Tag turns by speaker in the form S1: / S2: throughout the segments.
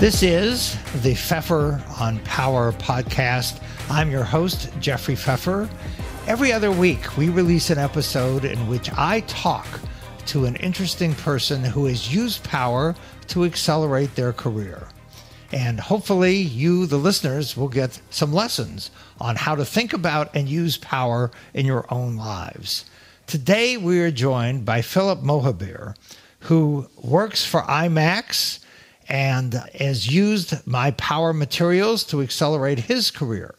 S1: This is the Pfeffer on Power podcast. I'm your host, Jeffrey Pfeffer. Every other week, we release an episode in which I talk to an interesting person who has used power to accelerate their career. And hopefully you, the listeners, will get some lessons on how to think about and use power in your own lives. Today, we are joined by Phillip Mohabir, who works for IMAX and has used my power materials to accelerate his career.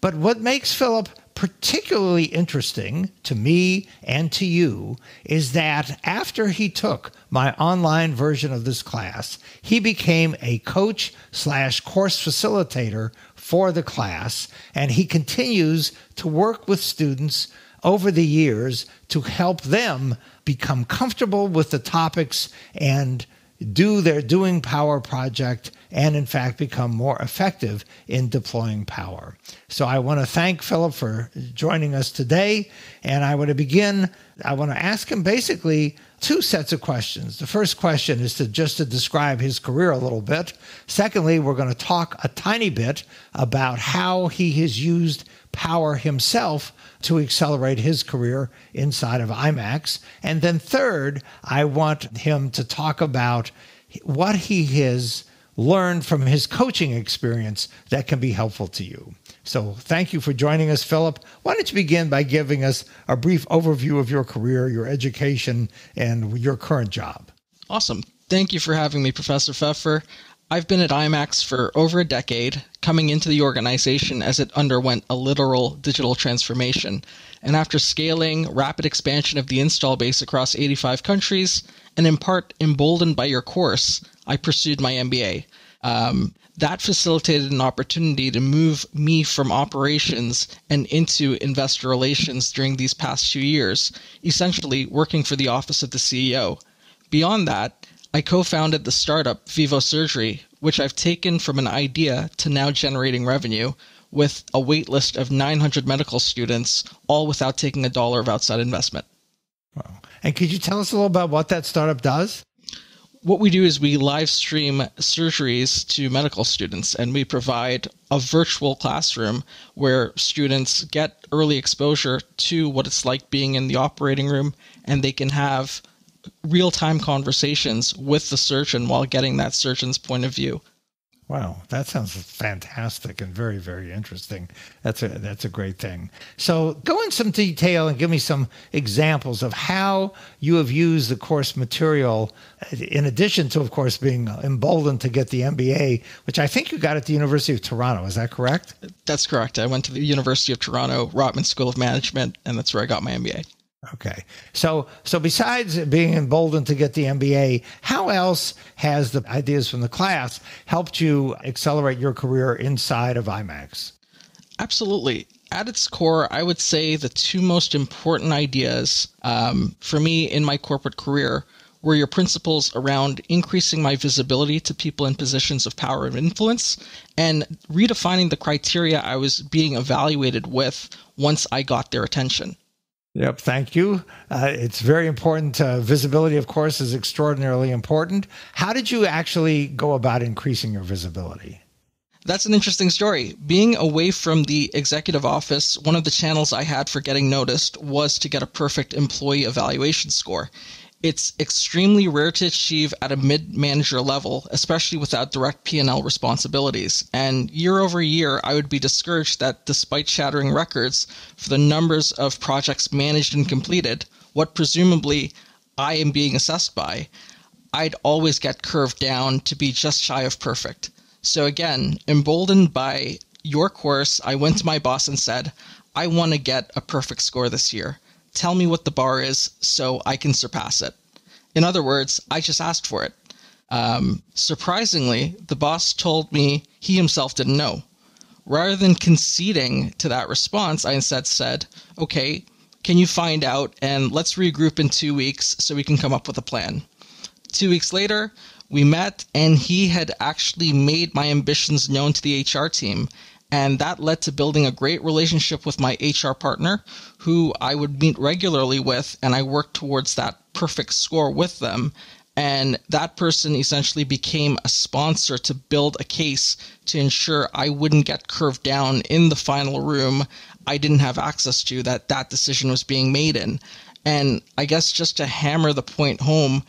S1: But what makes Phillip particularly interesting to me and to you is that after he took my online version of this class, he became a coach/course facilitator for the class, and he continues to work with students over the years to help them become comfortable with the topics and do their Doing Power project and, in fact, become more effective in deploying power. So I want to thank Phillip for joining us today. And I want to ask him basically two sets of questions. The first question is to describe his career a little bit. Secondly, we're going to talk a tiny bit about how he has used power himself to accelerate his career inside of IMAX. And then third, I want him to talk about what he has learned from his coaching experience that can be helpful to you. So thank you for joining us, Phillip. Why don't you begin by giving us a brief overview of your career, your education, and your current job?
S2: Awesome. Thank you for having me, Professor Pfeffer. I've been at IMAX for over a decade, coming into the organization as it underwent a literal digital transformation. And after scaling rapid expansion of the install base across 85 countries, and in part emboldened by your course, I pursued my MBA. That facilitated an opportunity to move me from operations and into investor relations during these past 2 years, essentially working for the office of the CEO. Beyond that, I co-founded the startup Vivo Surgery, which I've taken from an idea to now generating revenue with a waitlist of 900 medical students, all without taking a dollar of outside investment.
S1: Wow. And could you tell us a little about what that startup does?
S2: What we do is we live stream surgeries to medical students, and we provide a virtual classroom where students get early exposure to what it's like being in the operating room, and they can have real-time conversations with the surgeon while getting that surgeon's point of view.
S1: Wow, that sounds fantastic and very, very interesting. That's a great thing. So go in some detail and give me some examples of how you have used the course material, in addition to, of course, being emboldened to get the MBA, which I think you got at the University of Toronto. Is that correct?
S2: That's correct. I went to the University of Toronto, Rotman School of Management, and that's where I got my MBA.
S1: Okay. So besides being emboldened to get the MBA, how else has the ideas from the class helped you accelerate your career inside of IMAX?
S2: Absolutely. At its core, I would say the two most important ideas for me in my corporate career were your principles around increasing my visibility to people in positions of power and influence and redefining the criteria I was being evaluated with once I got their attention.
S1: Yep, thank you. It's very important. Visibility, of course, is extraordinarily important. How did you actually go about increasing your visibility?
S2: That's an interesting story. Being away from the executive office, one of the channels I had for getting noticed was to get a perfect employee evaluation score. It's extremely rare to achieve at a mid-manager level, especially without direct P&L responsibilities. And year over year, I would be discouraged that despite shattering records for the numbers of projects managed and completed, what presumably I am being assessed by, I'd always get curved down to be just shy of perfect. So again, emboldened by your course, I went to my boss and said, I want to get a perfect score this year. Tell me what the bar is so I can surpass it. In other words, I just asked for it. Surprisingly, the boss told me he himself didn't know. Rather than conceding to that response, I instead said, okay, can you find out and let's regroup in 2 weeks so we can come up with a plan. 2 weeks later, we met and he had actually made my ambitions known to the HR team. And that led to building a great relationship with my HR partner, who I would meet regularly with, and I worked towards that perfect score with them. And that person essentially became a sponsor to build a case to ensure I wouldn't get curved down in the final room I didn't have access to that decision was being made in. And I guess just to hammer the point home,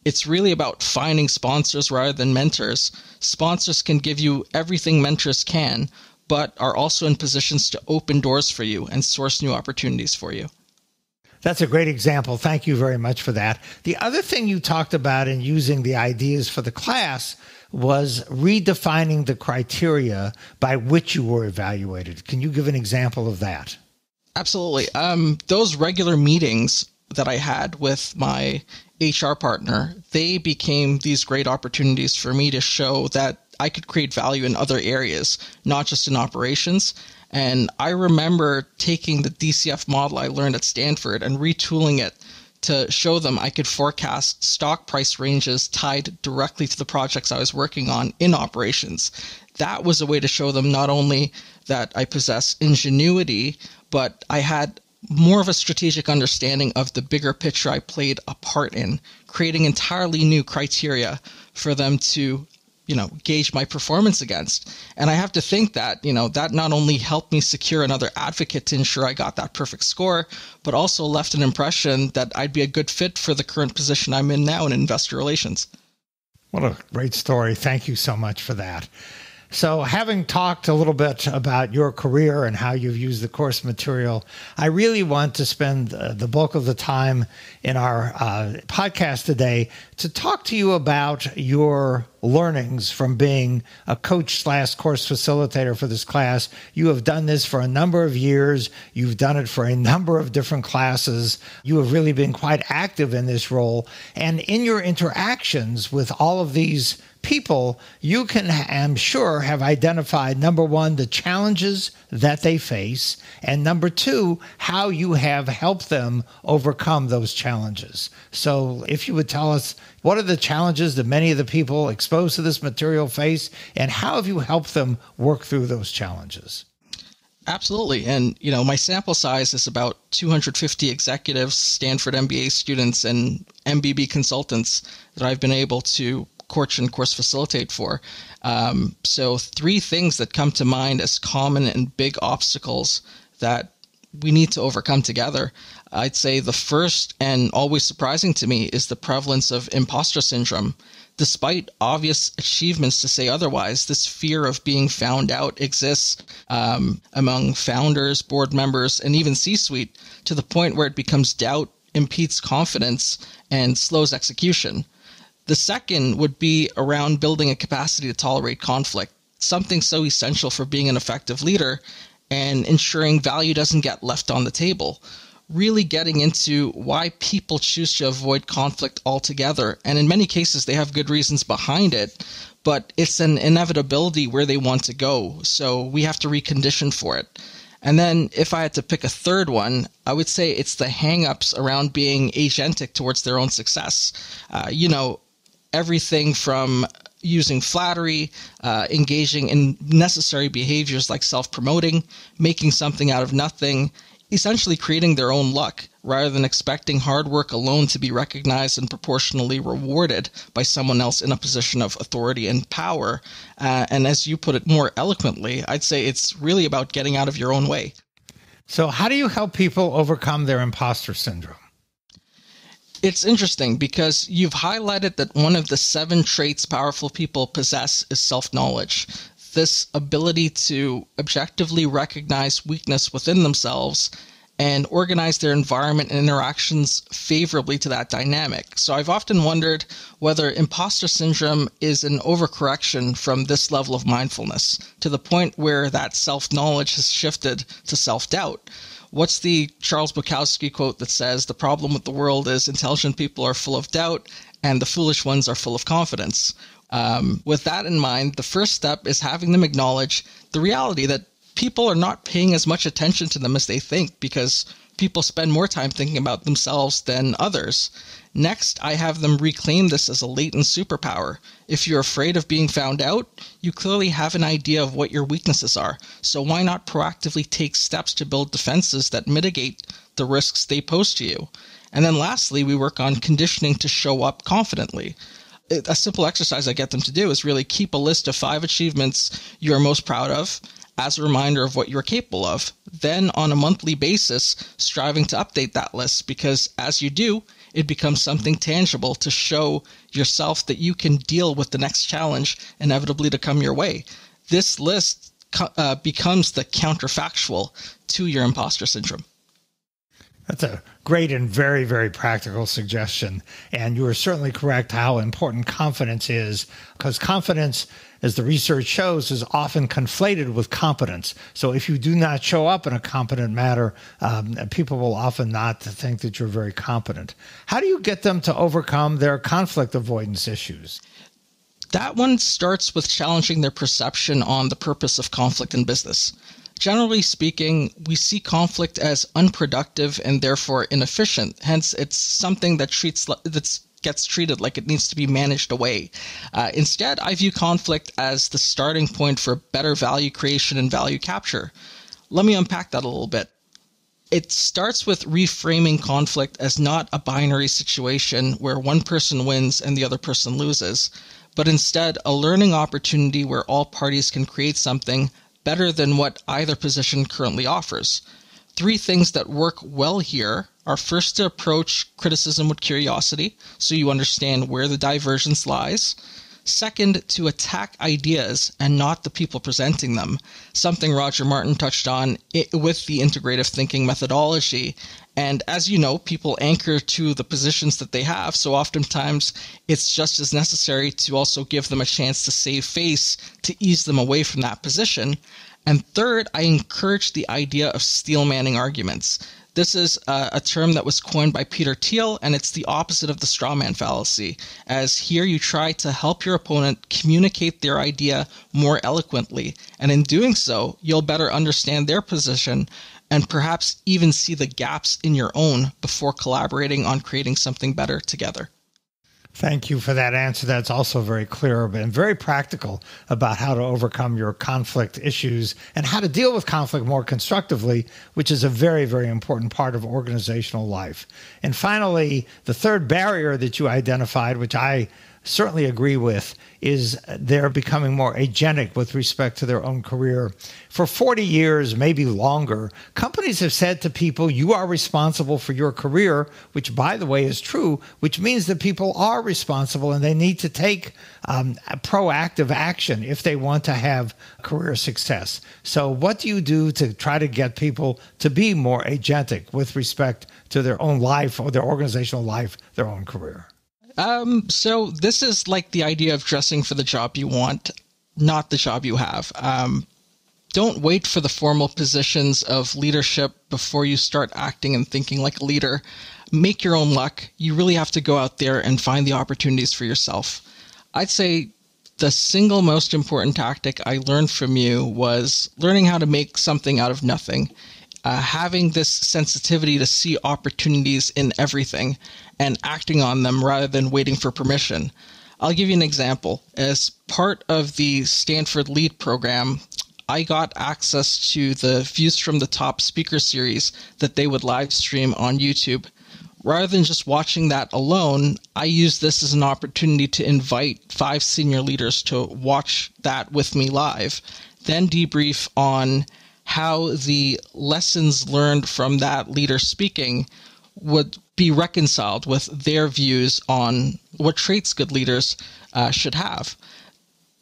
S2: it's really about finding sponsors rather than mentors. Sponsors can give you everything mentors can, but are also in positions to open doors for you and source new opportunities for you.
S1: That's a great example. Thank you very much for that. The other thing you talked about in using the ideas for the class was redefining the criteria by which you were evaluated. Can you give an example of that?
S2: Absolutely. Those regular meetings that I had with my HR partner, they became these great opportunities for me to show that I could create value in other areas, not just in operations. And I remember taking the DCF model I learned at Stanford and retooling it to show them I could forecast stock price ranges tied directly to the projects I was working on in operations. That was a way to show them not only that I possess ingenuity, but I had more of a strategic understanding of the bigger picture I played a part in, creating entirely new criteria for them to gauge my performance against. And I have to think that, that not only helped me secure another advocate to ensure I got that perfect score, but also left an impression that I'd be a good fit for the current position I'm in now in investor relations.
S1: What a great story. Thank you so much for that. So having talked a little bit about your career and how you've used the course material, I really want to spend the bulk of the time in our podcast today to talk to you about your learnings from being a coach/course facilitator for this class. You have done this for a number of years. You've done it for a number of different classes. You have really been quite active in this role. And in your interactions with all of these people, you can, I'm sure, have identified, number one, the challenges that they face, and number two, how you have helped them overcome those challenges. So if you would tell us, what are the challenges that many of the people exposed to this material face, and how have you helped them work through those challenges?
S2: Absolutely. And, my sample size is about 250 executives, Stanford MBA students, and MBB consultants that I've been able to coach and course facilitate for. So 3 things that come to mind as common and big obstacles that we need to overcome together. I'd say the first and always surprising to me is the prevalence of imposter syndrome. Despite obvious achievements to say otherwise, this fear of being found out exists among founders, board members, and even C-suite, to the point where it becomes doubt, impedes confidence, and slows execution. The second would be around building a capacity to tolerate conflict, something so essential for being an effective leader and ensuring value doesn't get left on the table. Really getting into why people choose to avoid conflict altogether. And in many cases, they have good reasons behind it, but it's an inevitability where they want to go. So we have to recondition for it. And then if I had to pick a third one, I would say it's the hang-ups around being agentic towards their own success. Everything from using flattery, engaging in necessary behaviors like self-promoting, making something out of nothing, essentially creating their own luck rather than expecting hard work alone to be recognized and proportionally rewarded by someone else in a position of authority and power. And as you put it more eloquently, I'd say it's really about getting out of your own way.
S1: So how do you help people overcome their imposter syndrome?
S2: It's interesting because you've highlighted that one of the 7 traits powerful people possess is self-knowledge. This ability to objectively recognize weakness within themselves and organize their environment and interactions favorably to that dynamic. So I've often wondered whether imposter syndrome is an overcorrection from this level of mindfulness to the point where that self-knowledge has shifted to self-doubt. What's the Charles Bukowski quote that says, "The problem with the world is intelligent people are full of doubt and the foolish ones are full of confidence"? With that in mind, the first step is having them acknowledge the reality that people are not paying as much attention to them as they think because people spend more time thinking about themselves than others. Next, I have them reclaim this as a latent superpower. If you're afraid of being found out, you clearly have an idea of what your weaknesses are. So why not proactively take steps to build defenses that mitigate the risks they pose to you? And then lastly, we work on conditioning to show up confidently. A simple exercise I get them to do is really keep a list of 5 achievements you're most proud of as a reminder of what you're capable of. Then on a monthly basis, striving to update that list, because as you do, it becomes something tangible to show yourself that you can deal with the next challenge inevitably to come your way. This list becomes the counterfactual to your imposter syndrome.
S1: That's a great and very, very practical suggestion. And you are certainly correct how important confidence is, because confidence, as the research shows, is often conflated with competence. So if you do not show up in a competent manner, people will often not think that you're very competent. How do you get them to overcome their conflict avoidance issues?
S2: That one starts with challenging their perception on the purpose of conflict in business. Generally speaking, we see conflict as unproductive and therefore inefficient. Hence, it's something that gets treated like it needs to be managed away. Instead, I view conflict as the starting point for better value creation and value capture. Let me unpack that a little bit. It starts with reframing conflict as not a binary situation where one person wins and the other person loses, but instead a learning opportunity where all parties can create something better than what either position currently offers. 3 things that work well here are: first, to approach criticism with curiosity, so you understand where the divergence lies. Second, to attack ideas and not the people presenting them, something Roger Martin touched on with the integrative thinking methodology. And as you know, people anchor to the positions that they have, so oftentimes it's just as necessary to also give them a chance to save face to ease them away from that position. And third, I encourage the idea of steel manning arguments. This is a term that was coined by Peter Thiel, and it's the opposite of the straw man fallacy, as here you try to help your opponent communicate their idea more eloquently, and in doing so, you'll better understand their position and perhaps even see the gaps in your own before collaborating on creating something better together.
S1: Thank you for that answer. That's also very clear and very practical about how to overcome your conflict issues and how to deal with conflict more constructively, which is a very, very important part of organizational life. And finally, the third barrier that you identified, which I certainly agree with, is they're becoming more agentic with respect to their own career. For 40 years, maybe longer, companies have said to people, you are responsible for your career, which, by the way, is true, which means that people are responsible and they need to take proactive action if they want to have career success. So what do you do to try to get people to be more agentic with respect to their own life or their organizational life, their own career?
S2: So this is like the idea of dressing for the job you want, not the job you have. Don't wait for the formal positions of leadership before you start acting and thinking like a leader. Make your own luck. You really have to go out there and find the opportunities for yourself. I'd say the single most important tactic I learned from you was learning how to make something out of nothing. Having this sensitivity to see opportunities in everything and acting on them rather than waiting for permission. I'll give you an example. As part of the Stanford LEAD program, I got access to the Views from the Top speaker series that they would live stream on YouTube. Rather than just watching that alone, I used this as an opportunity to invite 5 senior leaders to watch that with me live, then debrief on how the lessons learned from that leader speaking would be reconciled with their views on what traits good leaders should have.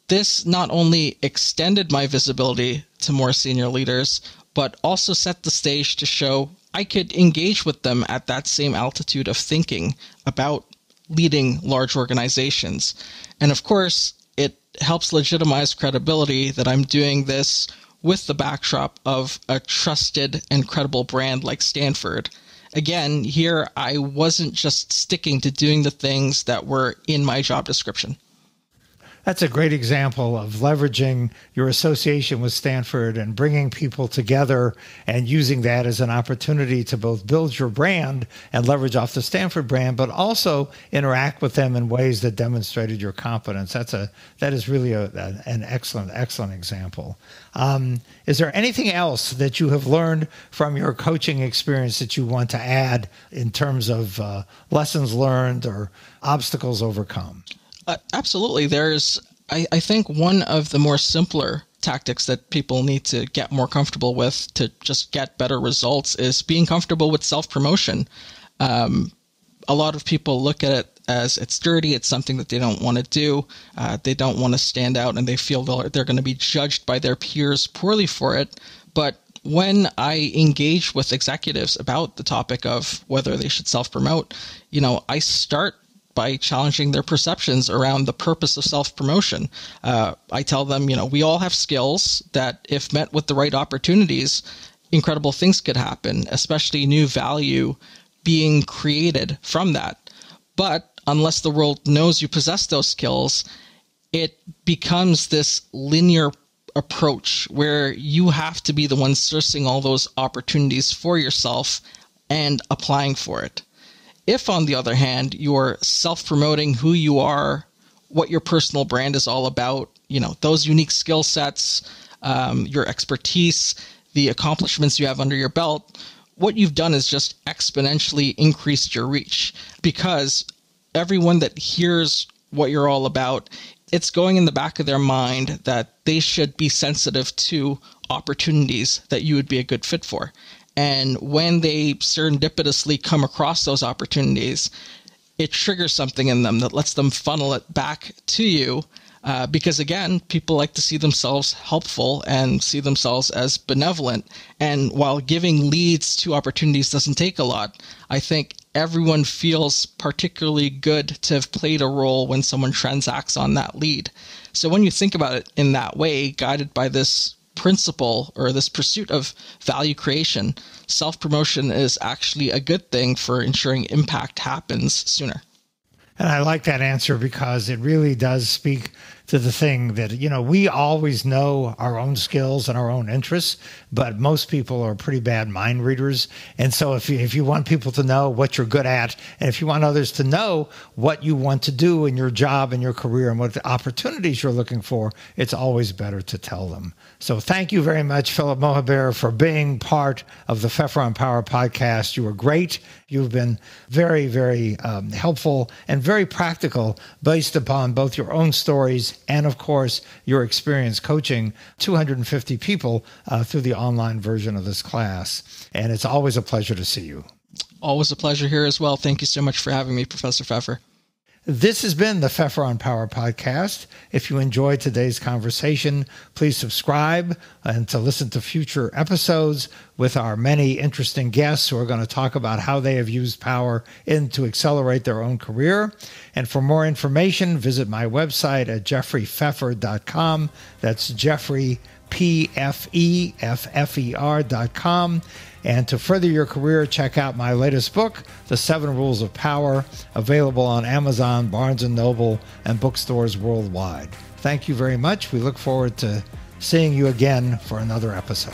S2: This not only extended my visibility to more senior leaders, but also set the stage to show I could engage with them at that same altitude of thinking about leading large organizations. And of course, it helps legitimize credibility that I'm doing this with the backdrop of a trusted and credible brand like Stanford. Again, here I wasn't just sticking to doing the things that were in my job description.
S1: That's a great example of leveraging your association with Stanford and bringing people together and using that as an opportunity to both build your brand and leverage off the Stanford brand, but also interact with them in ways that demonstrated your competence. That is really an excellent example. Is there anything else that you have learned from your coaching experience that you want to add in terms of lessons learned or obstacles overcome?
S2: Absolutely. I think one of the more simpler tactics that people need to get more comfortable with to just get better results is being comfortable with self-promotion. A lot of people look at it as it's dirty. It's something that they don't want to do. They don't want to stand out, and they feel they're going to be judged by their peers poorly for it. But when I engage with executives about the topic of whether they should self-promote, I start by challenging their perceptions around the purpose of self-promotion. I tell them, we all have skills that, if met with the right opportunities, incredible things could happen, especially new value being created from that. But unless the world knows you possess those skills, it becomes this linear approach where you have to be the one sourcing all those opportunities for yourself and applying for it. If, on the other hand, you're self-promoting who you are, what your personal brand is all about, those unique skill sets, your expertise, the accomplishments you have under your belt, what you've done is just exponentially increased your reach, because everyone that hears what you're all about, it's going in the back of their mind that they should be sensitive to opportunities that you would be a good fit for. And when they serendipitously come across those opportunities, it triggers something in them that lets them funnel it back to you. Because again, people like to see themselves helpful and see themselves as benevolent. And while giving leads to opportunities doesn't take a lot, I think everyone feels particularly good to have played a role when someone transacts on that lead. So when you think about it in that way, guided by this principle or this pursuit of value creation, self-promotion is actually a good thing for ensuring impact happens sooner.
S1: And I like that answer because it really does speak to the thing that, we always know our own skills and our own interests, but most people are pretty bad mind readers. And so if you want people to know what you're good at, and if you want others to know what you want to do in your job and your career and what the opportunities you're looking for, it's always better to tell them. So thank you very much, Phillip Mohabir, for being part of the Pfeffer on Power podcast. You were great. You've been very, very helpful and very practical based upon both your own stories and, of course, your experience coaching 250 people through the online version of this class. And it's always a pleasure to see you.
S2: Always a pleasure here as well. Thank you so much for having me, Professor Pfeffer.
S1: This has been the Pfeffer on Power podcast. If you enjoyed today's conversation, please subscribe and to listen to future episodes with our many interesting guests who are going to talk about how they have used power to accelerate their own career. And for more information, visit my website at jeffreypfeffer.com. That's Jeffrey, Pfeffer.com. And to further your career, check out my latest book, The 7 Rules of Power, available on Amazon, Barnes & Noble, and bookstores worldwide. Thank you very much. We look forward to seeing you again for another episode.